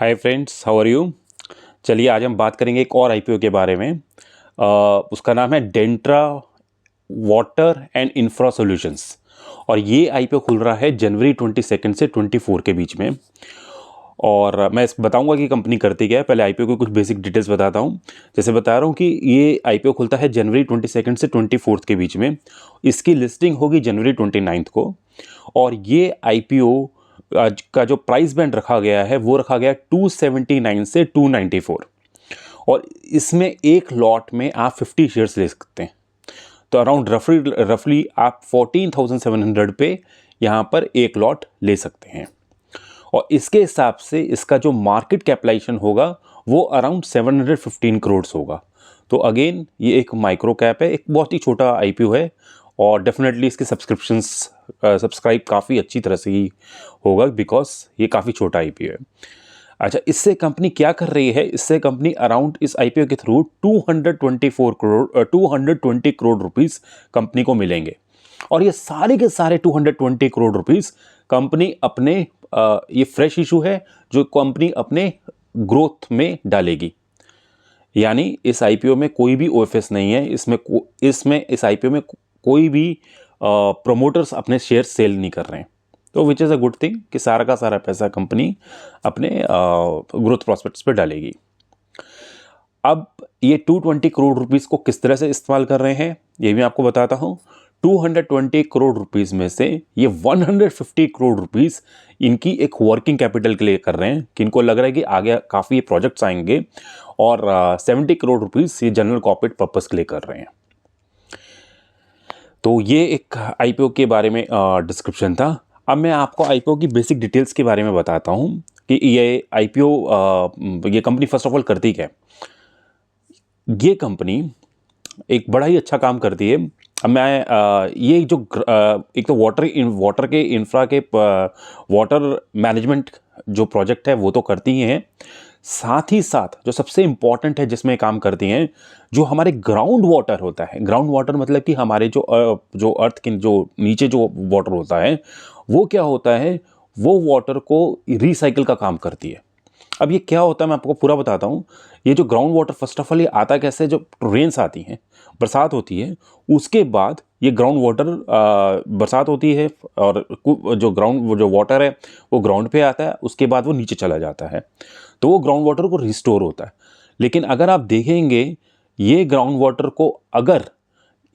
Hi friends, how are you. चलिए आज हम बात करेंगे एक और आईपीओ के बारे में। उसका नाम है डेंट्रा वाटर एंड इंफ्रा सॉल्यूशंस। और ये आईपीओ खुल रहा है जनवरी 22 से 24 के बीच में। और मैं बताऊंगा कि कंपनी करती क्या है। पहले आईपीओ की कुछ बेसिक डिटेल्स बताता हूँ। जैसे बता रहा हूँ कि ये आईपीओ खुलता है जनवरी 22 से 24 के बीच में। इसकी लिस्टिंग होगी जनवरी 29 को। और ये आईपीओ का जो प्राइस बैंड रखा गया है वो रखा गया 279 से 294। और इसमें एक लॉट में आप 50 शेयर्स ले सकते हैं। तो अराउंड रफली आप 14,700 पे यहाँ पर एक लॉट ले सकते हैं। और इसके हिसाब से इसका जो मार्केट कैपिटलाइजेशन होगा वो अराउंड 715 करोड़ होगा। तो अगेन ये एक माइक्रो कैप है, एक बहुत ही छोटा आईपीओ है। और डेफिनेटली इसके सब्सक्राइब काफ़ी अच्छी तरह से ही होगा बिकॉज ये काफ़ी छोटा आईपीओ है। अच्छा, इससे कंपनी क्या कर रही है? इससे कंपनी अराउंड इस आईपीओ के थ्रू 220 करोड़ रुपीस कंपनी को मिलेंगे। और ये सारे के सारे 220 करोड़ रुपीस कंपनी अपने ये फ्रेश इशू है जो कंपनी अपने ग्रोथ में डालेगी। यानी इस आईपीओ में कोई भी ओएफएस नहीं है। इसमें इस आईपीओ में कोई भी प्रोमोटर्स अपने शेयर सेल नहीं कर रहे हैं। तो which is a good thing कि सारा का सारा पैसा कंपनी अपने ग्रोथ प्रॉस्पेक्ट्स पे डालेगी। अब ये 220 करोड़ रुपीस को किस तरह से इस्तेमाल कर रहे हैं ये भी आपको बताता हूँ। 220 करोड़ रुपीस में से ये 150 करोड़ रुपीस इनकी एक वर्किंग कैपिटल के लिए कर रहे हैं कि इनको लग रहा है कि आगे काफ़ी प्रोजेक्ट्स आएंगे। और 70 करोड़ रुपीस ये जनरल कॉर्पोरेट पर्पस के लिए कर रहे हैं। तो ये एक आईपीओ के बारे में डिस्क्रिप्शन था। अब मैं आपको आईपीओ की बेसिक डिटेल्स के बारे में बताता हूँ कि ये आईपीओ ये कंपनी फर्स्ट ऑफ ऑल करती क्या है। ये कंपनी एक बड़ा ही अच्छा काम करती है। अब मैं ये जो एक तो वाटर के इंफ्रा के वाटर मैनेजमेंट जो प्रोजेक्ट है वो तो करती ही हैं। साथ ही साथ जो सबसे इम्पॉर्टेंट है जिसमें काम करती हैं, जो हमारे ग्राउंड वाटर होता है। ग्राउंड वाटर मतलब कि हमारे जो अर्थ के जो नीचे जो वाटर होता है वो क्या होता है, वो वाटर को रिसाइकिल का काम करती है। अब ये क्या होता है मैं आपको पूरा बताता हूँ। ये जो ground water first of all ये आता कैसे, जो रेन्स आती हैं, बरसात होती है, उसके बाद ये ग्राउंड वाटर बरसात होती है और जो वाटर है वो ग्राउंड पे आता है, उसके बाद वो नीचे चला जाता है। तो वो ग्राउंड वाटर को रिस्टोर होता है। लेकिन अगर आप देखेंगे ये ग्राउंड वाटर को अगर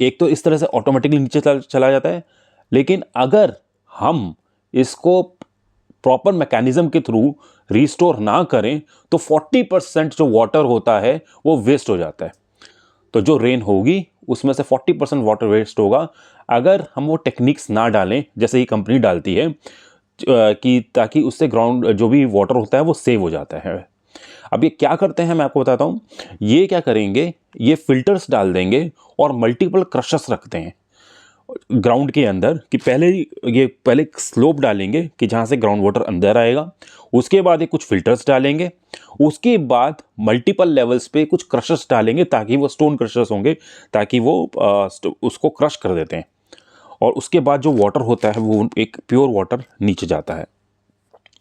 एक तो इस तरह से ऑटोमेटिकली नीचे चला जाता है, लेकिन अगर हम इसको प्रॉपर मैकेनिज्म के थ्रू रिस्टोर ना करें तो 40% जो वाटर होता है वो वेस्ट हो जाता है। तो जो रेन होगी उसमें से 40% वाटर वेस्ट होगा अगर हम वो टेक्निक्स ना डालें जैसे ही कंपनी डालती है कि ताकि उससे ग्राउंड जो भी वाटर होता है वो सेव हो जाता है। अब ये क्या करते हैं मैं आपको बताता हूँ। ये क्या करेंगे, ये फिल्टर्स डाल देंगे और मल्टीपल क्रशर्स रखते हैं ग्राउंड के अंदर कि पहले एक स्लोप डालेंगे कि जहाँ से ग्राउंड वाटर अंदर आएगा। उसके बाद ये कुछ फिल्टर्स डालेंगे। उसके बाद मल्टीपल लेवल्स पे कुछ क्रशर्स डालेंगे ताकि वो स्टोन क्रशर्स होंगे ताकि वो उसको क्रश कर देते हैं। और उसके बाद जो वाटर होता है वो एक प्योर वाटर नीचे जाता है।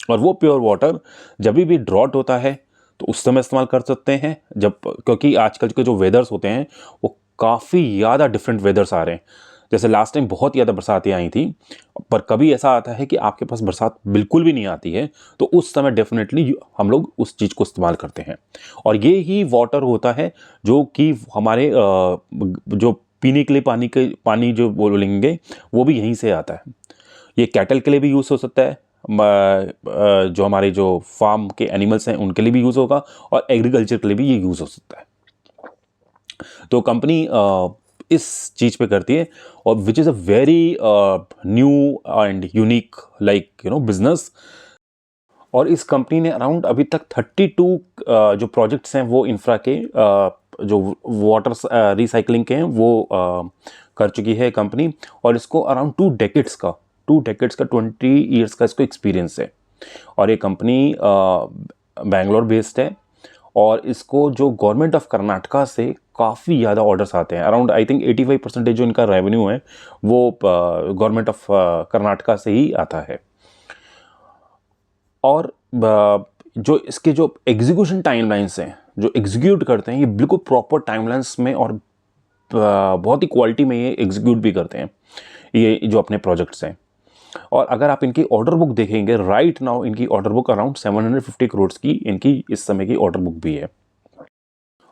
और वो प्योर वाटर जब भी ड्रॉट होता है तो उस समय इस्तेमाल कर सकते हैं, जब क्योंकि आजकल के जो वेदर्स होते हैं वो काफ़ी ज़्यादा डिफरेंट वेदर्स आ रहे हैं। जैसे लास्ट टाइम बहुत ज़्यादा बरसातें आई थी, पर कभी ऐसा आता है कि आपके पास बरसात बिल्कुल भी नहीं आती है, तो उस समय डेफिनेटली हम लोग उस चीज़ को इस्तेमाल करते हैं। और ये ही वाटर होता है जो कि हमारे जो पीने के लिए पानी जो बोलेंगे वो भी यहीं से आता है। ये कैटल के लिए भी यूज़ हो सकता है, जो हमारे जो फार्म के एनिमल्स हैं उनके लिए भी यूज़ होगा, और एग्रीकल्चर के लिए भी ये यूज़ हो सकता है। तो कंपनी इस चीज़ पे करती है और which is a very new and unique business. और इस कंपनी ने अराउंड अभी तक 32 जो प्रोजेक्ट्स हैं वो इंफ्रा के जो वाटर रिसाइकलिंग के हैं वो कर चुकी है कंपनी। और इसको अराउंड 2 डेकेड्स का 20 ईयर्स का इसको एक्सपीरियंस है। और ये कंपनी बेंगलोर बेस्ड है। और इसको जो गवर्नमेंट ऑफ कर्नाटका से काफ़ी ज़्यादा ऑर्डर्स आते हैं। अराउंड आई थिंक 85% जो इनका रेवेन्यू है वो गवर्नमेंट ऑफ कर्नाटका से ही आता है। और जो इसके जो एग्जीक्यूशन टाइमलाइंस हैं, जो एग्जीक्यूट करते हैं, ये बिल्कुल प्रॉपर टाइमलाइंस में और बहुत ही क्वालिटी में ये एग्जीक्यूट भी करते हैं, ये जो अपने प्रोजेक्ट्स हैं। और अगर आप इनकी ऑर्डर बुक देखेंगे, राइट नाउ इनकी ऑर्डर बुक अराउंड 750 करोड़ की इनकी इस समय की ऑर्डर बुक भी है।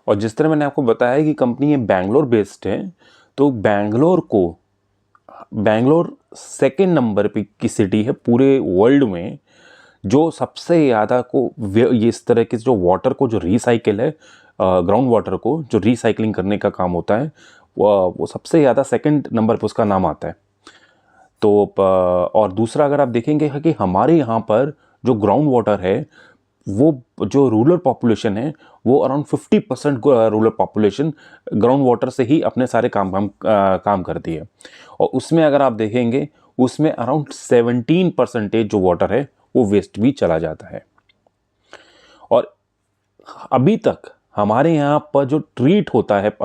और जिस तरह मैंने आपको बताया कि कंपनी ये बैंगलोर बेस्ड है, तो बैंगलोर सेकेंड नंबर पे की सिटी है पूरे वर्ल्ड में, जो सबसे ज़्यादा को ये इस तरह के जो वाटर को जो रिसाइकिल है, ग्राउंड वाटर को जो रिसाइकलिंग करने का काम होता है, वो सबसे ज़्यादा सेकंड नंबर पे उसका नाम आता है। तो और दूसरा अगर आप देखेंगे कि हमारे यहाँ पर जो ग्राउंड वाटर है, वो जो रूरल पॉपुलेशन है, वो around 50% rural population ground water से ही अपने सारे काम करती है। और उसमें अगर आप देखेंगे, उसमें अराउंड 17% जो वाटर है वो वेस्ट भी चला जाता है। और अभी तक हमारे यहाँ पर जो ट्रीट होता है,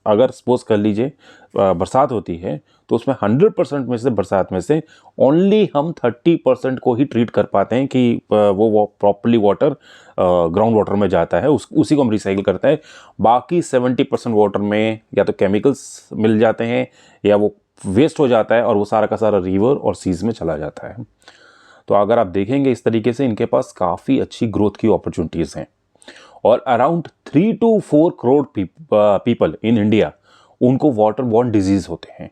अगर सपोज कर लीजिए बरसात होती है, तो उसमें 100% में से बरसात में से ओनली हम 30% को ही ट्रीट कर पाते हैं कि वो प्रॉपर्ली वाटर ग्राउंड वाटर में जाता है, उसी को हम रिसाइकिल करते हैं। बाकी 70% वाटर में या तो केमिकल्स मिल जाते हैं या वो वेस्ट हो जाता है और वो सारा का सारा रिवर और सीज में चला जाता है। तो अगर आप देखेंगे इस तरीके से इनके पास काफ़ी अच्छी ग्रोथ की अपॉर्चुनिटीज़ हैं। और around 3 to 4 crore people in India, उनको वाटर बॉर्न डिजीज होते हैं।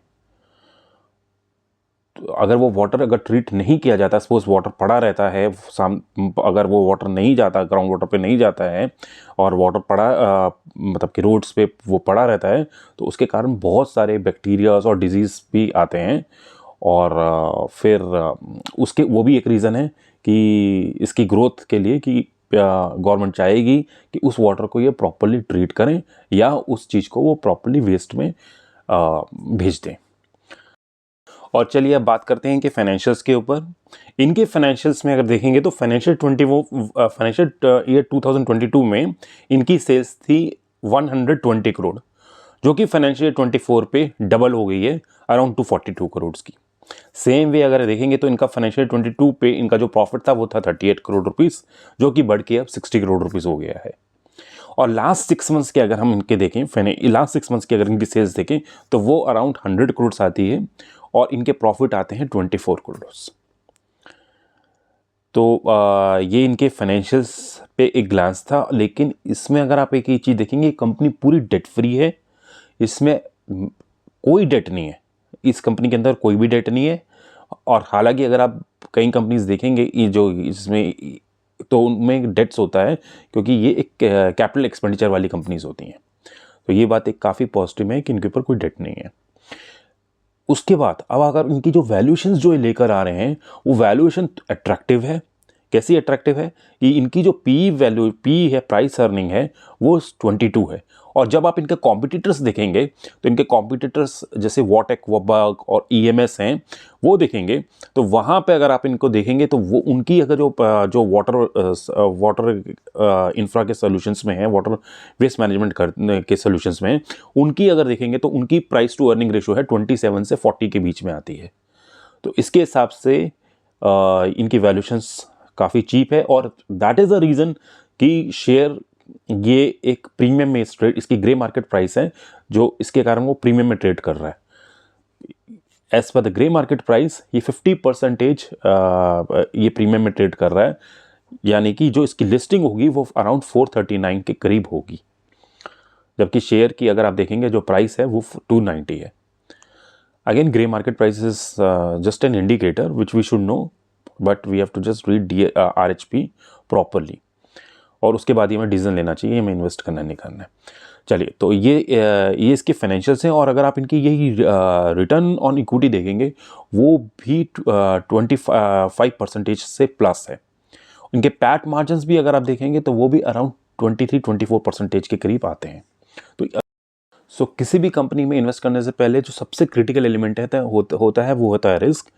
तो अगर वो वाटर अगर ट्रीट नहीं किया जाता, सपोज वाटर पड़ा रहता है, अगर वो वाटर नहीं जाता, ग्राउंड वाटर पे नहीं जाता है और वाटर पड़ा मतलब कि रोड्स पे वो पड़ा रहता है, तो उसके कारण बहुत सारे बैक्टीरियाज और डिजीज़ भी आते हैं। और फिर उसके वो भी एक रीज़न है कि इसकी ग्रोथ के लिए कि गवर्नमेंट चाहेगी कि उस वाटर को ये प्रॉपरली ट्रीट करें या उस चीज़ को वो प्रॉपरली वेस्ट में भेज दें। और चलिए अब बात करते हैं कि फाइनेंशियल्स के ऊपर। इनके फाइनेंशियल्स में अगर देखेंगे तो फाइनेंशियल ईयर 2022 में इनकी सेल्स थी 120 करोड़, जो कि फाइनेंशियल ईयर 24 पे डबल हो गई है अराउंड 242 करोड़ की। सेम वे अगर देखेंगे तो इनका फाइनेंशियल 22 पे इनका जो प्रॉफिट था वो था 38 करोड़ रुपीस, जो कि बढ़ के अब 60 करोड़ रुपीस हो गया है। और लास्ट 6 मंथ्स के अगर हम इनके देखें, लास्ट 6 मंथ्स की अगर इनकी सेल्स देखें तो वो अराउंड 100 करोड़ आती है और इनके प्रॉफिट आते हैं 24 करोड़। तो ये इनके फाइनेंशियल्स पे एक ग्लांस था। लेकिन इसमें अगर आप एक ही चीज़ देखेंगे, कंपनी पूरी डेट फ्री है, इसमें कोई डेट नहीं है, इस कंपनी के अंदर कोई भी डेट नहीं है। और हालांकि अगर आप कई कंपनीज देखेंगे ये जो इसमें, तो उनमें डेट्स होता है, क्योंकि ये एक कैपिटल एक्सपेंडिचर वाली कंपनीज होती हैं। तो ये बात एक काफ़ी पॉजिटिव है कि इनके ऊपर कोई डेट नहीं है। उसके बाद अब अगर इनकी जो वैल्यूएशंस जो लेकर आ रहे हैं, वो वैल्यूएशन अट्रैक्टिव है। कैसी अट्रैक्टिव है कि इनकी जो पी है, प्राइस अर्निंग है, वो 22 है। और जब आप इनके कॉम्पिटिटर्स देखेंगे तो इनके कॉम्पिटिटर्स जैसे वॉटेक, वबग और ईएमएस हैं, वो देखेंगे तो वहाँ पे अगर आप इनको देखेंगे तो वो उनकी अगर जो वाटर इंफ्रा के सॉल्यूशंस में है, वाटर वेस्ट मैनेजमेंट करने के सॉल्यूशंस में, उनकी अगर देखेंगे तो उनकी प्राइस टू अर्निंग रेशियो है 27 से 40 के बीच में आती है। तो इसके हिसाब से इनकी वैल्यूशंस काफ़ी चीप है और दैट इज़ अ रीज़न कि शेयर ये एक प्रीमियम में ट्रेड, इसकी ग्रे मार्केट प्राइस है जो इसके कारण वो प्रीमियम में ट्रेड कर रहा है। As per the grey market price ये 50% ये प्रीमियम में ट्रेड कर रहा है, यानी कि जो इसकी लिस्टिंग होगी वो अराउंड 439 के करीब होगी, जबकि शेयर की अगर आप देखेंगे जो प्राइस है वो 290 है। Again grey market price is just an indicator which we should know, but we have to just read RHP properly और उसके बाद ही हमें डिसीजन लेना चाहिए हमें इन्वेस्ट करना नहीं करना है। चलिए, तो ये इसके फाइनेंशियल्स हैं। और अगर आप इनकी यही रिटर्न ऑन इक्विटी देखेंगे वो भी 25% से प्लस है। इनके पैट मार्जिन्स भी अगर आप देखेंगे तो वो भी अराउंड 23-24% के करीब आते हैं। तो किसी भी कंपनी में इन्वेस्ट करने से पहले जो सबसे क्रिटिकल एलिमेंट होता है वो होता है रिस्क।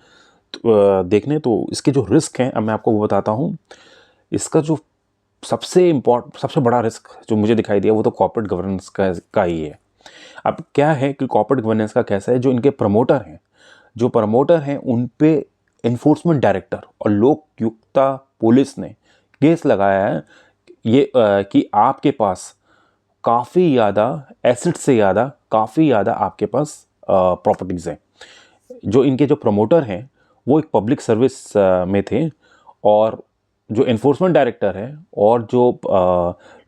देखने तो इसके जो रिस्क हैं अब मैं आपको वो बताता हूँ। इसका जो सबसे बड़ा रिस्क जो मुझे दिखाई दिया वो तो कॉर्पोरेट गवर्नेंस का ही है। अब क्या है कि कॉर्पोरेट गवर्नेंस का कैसा है, जो इनके प्रमोटर हैं उन पे एनफोर्समेंट डायरेक्टर और लोकायुक्ता पुलिस ने केस लगाया है ये कि आपके पास काफ़ी ज़्यादा एसेट से ज़्यादा काफ़ी ज़्यादा आपके पास प्रॉपर्टीज़ हैं। जो इनके जो प्रमोटर हैं वो एक पब्लिक सर्विस में थे, और जो एनफोर्समेंट डायरेक्टर है और जो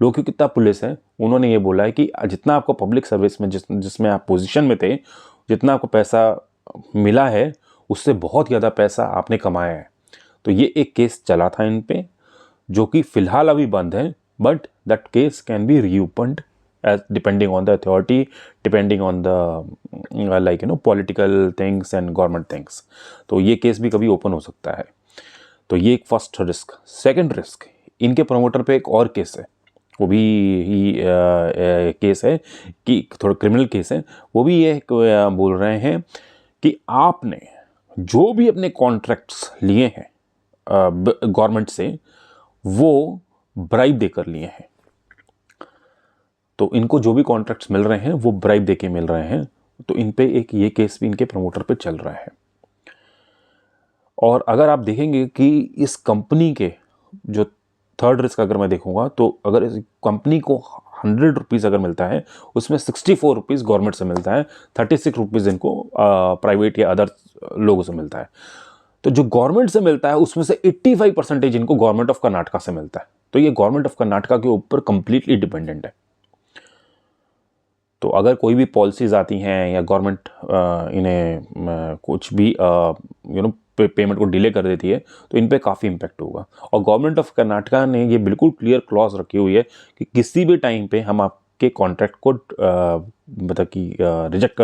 लोकयुक्ता पुलिस है, उन्होंने ये बोला है कि जितना आपको पब्लिक सर्विस में जिसमें आप पोजीशन में थे, जितना आपको पैसा मिला है उससे बहुत ज़्यादा पैसा आपने कमाया है। तो ये एक केस चला था इन पे, जो कि फ़िलहाल अभी बंद है, but that case can be reopened as depending on the authority, depending on the political things and government things। तो ये केस भी कभी ओपन हो सकता है। तो ये एक फर्स्ट रिस्क। सेकंड रिस्क, इनके प्रमोटर पे एक और केस है, वो भी केस है कि थोड़ा क्रिमिनल केस है। वो भी ये बोल रहे हैं कि आपने जो भी अपने कॉन्ट्रैक्ट्स लिए हैं गवर्नमेंट से, वो ब्राइब देकर लिए हैं। तो इनको जो भी कॉन्ट्रैक्ट्स मिल रहे हैं वो ब्राइब देके मिल रहे हैं। तो इन पे एक ये केस भी इनके प्रमोटर पे चल रहा है। और अगर आप देखेंगे कि इस कंपनी के जो थर्ड रिस्क अगर मैं देखूंगा, तो अगर इस कंपनी को 100 रुपीज़ अगर मिलता है, उसमें 64 रुपीज़ गवर्नमेंट से मिलता है, 36 रुपीज़ इनको प्राइवेट या अदर लोगों से मिलता है। तो जो गवर्नमेंट से मिलता है उसमें से 85% इनको गवर्नमेंट ऑफ कर्नाटका से मिलता है। तो ये गवर्नमेंट ऑफ कर्नाटका के ऊपर कंप्लीटली डिपेंडेंट है। तो अगर कोई भी पॉलिसीज़ आती हैं या गवर्नमेंट इन्हें कुछ भी पेमेंट को डिले कर देती है, तो इन पे काफ़ी इम्पैक्ट होगा। और गवर्नमेंट ऑफ कर्नाटका ने ये बिल्कुल क्लियर क्लॉज रखी हुई है कि किसी भी टाइम पे हम आपके कॉन्ट्रैक्ट को मतलब कि रिजेक्ट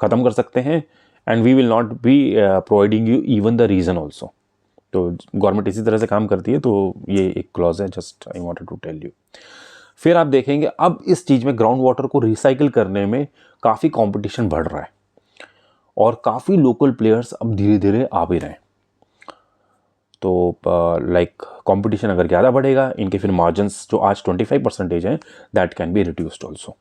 ख़त्म कर सकते हैं, and we will not be providing you even the reason also. तो गवर्नमेंट इसी तरह से काम करती है। तो ये एक क्लॉज है, just I wanted to tell you. फिर आप देखेंगे अब इस चीज़ में ग्राउंड वाटर को रिसाइकिल करने में काफ़ी कंपटीशन बढ़ रहा है, और काफ़ी लोकल प्लेयर्स अब धीरे धीरे आ भी रहे हैं। तो लाइक कंपटीशन अगर ज़्यादा बढ़ेगा, इनके फिर मार्जिन्स जो आज 25% हैं, that can be reduced also.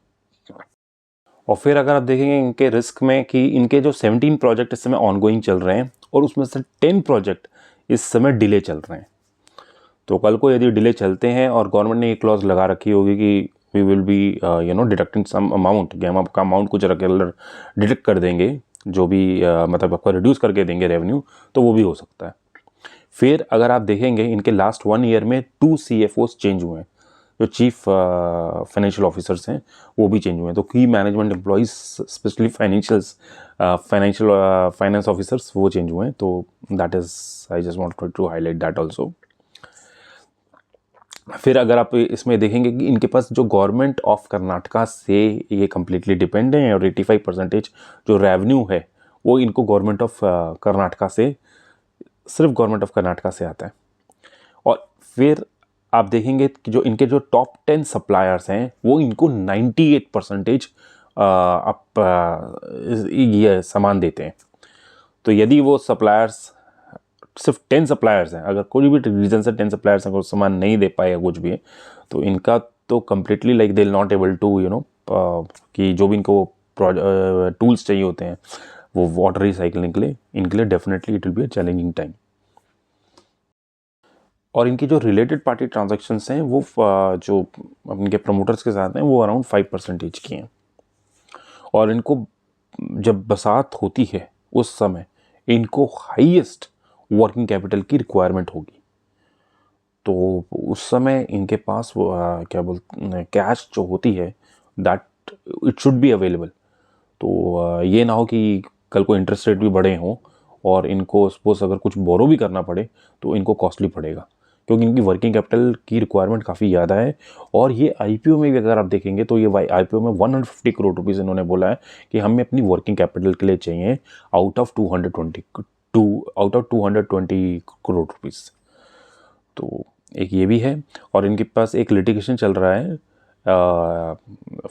और फिर अगर आप देखेंगे इनके रिस्क में कि इनके जो 17 प्रोजेक्ट इस समय ऑनगोइंग चल रहे हैं, और उसमें से 10 प्रोजेक्ट इस समय डिले चल रहे हैं। तो कल को यदि डिले चलते हैं और गवर्नमेंट ने एक क्लॉज लगा रखी होगी कि we will be deducting some amount, कि हम आपका अमाउंट कुछ रेगुलर डिडक्ट कर देंगे, जो भी मतलब आपको रिड्यूस करके देंगे रेवेन्यू, तो वो भी हो सकता है। फिर अगर आप देखेंगे इनके लास्ट 1 ईयर में 2 CFOs चेंज हुए हैं, जो चीफ फाइनेंशियल ऑफिसर्स हैं वो भी चेंज हुए हैं। तो की management employees specially finance officers वो चेंज हुए हैं। तो that is, I just wanted to highlight that also. फिर अगर आप इसमें देखेंगे कि इनके पास जो गवर्नमेंट ऑफ कर्नाटका से ये कम्प्लीटली डिपेंड है, और 85% जो रेवेन्यू है वो इनको गवर्नमेंट ऑफ कर्नाटका से, सिर्फ गवर्नमेंट ऑफ कर्नाटका से आता है। और फिर आप देखेंगे कि जो इनके जो टॉप 10 सप्लायर्स हैं वो इनको 98% ये सामान देते हैं। तो यदि वो सप्लायर्स सिर्फ 10 सप्लायर्स हैं, अगर कोई भी रीज़न से 10 सप्लायर्स हैं को सामान नहीं दे पाए या कुछ भी है, तो इनका तो completely like they not able to कि जो भी इनको टूल्स चाहिए होते हैं वो वाटर रिसाइकलिंग के लिए, इनके लिए definitely it will be a challenging time. और इनकी जो रिलेटेड पार्टी ट्रांजैक्शंस हैं वो जो इनके प्रमोटर्स के साथ हैं वो अराउंड 5% की हैं। और इनको जब बरसात होती है उस समय इनको हाईएस्ट वर्किंग कैपिटल की रिक्वायरमेंट होगी। तो उस समय इनके पास वो क्या बोलते कैश जो होती है, that it should be available. तो ये ना हो कि कल को इंटरेस्ट रेट भी बढ़े हों और इनको सपोज अगर कुछ बोरो भी करना पड़े तो इनको कॉस्टली पड़ेगा, क्योंकि इनकी वर्किंग कैपिटल की रिक्वायरमेंट काफ़ी ज़्यादा है। और ये आईपीओ में भी अगर आप देखेंगे तो ये आईपीओ में 150 करोड़ रुपीज़ इन्होंने बोला है कि हमें अपनी वर्किंग कैपिटल के लिए चाहिए आउट ऑफ 220 करोड़ रुपीज़। तो एक ये भी है। और इनके पास एक लिटिगेशन चल रहा है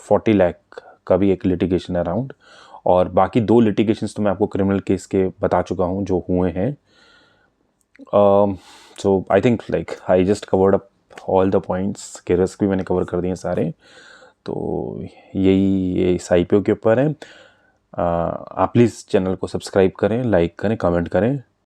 40 लाख का भी एक लिटिगेशन अराउंड। और बाकी 2 लिटिगेशंस तो मैं आपको क्रिमिनल केस के बता चुका हूँ जो हुए हैं। So I think like I just covered up all the points के रिस्क भी मैंने कवर कर दिए सारे। तो यही इस आईपीओ के ऊपर है। आप प्लीज़ चैनल को सब्सक्राइब करें, लाइक करें, कमेंट करें।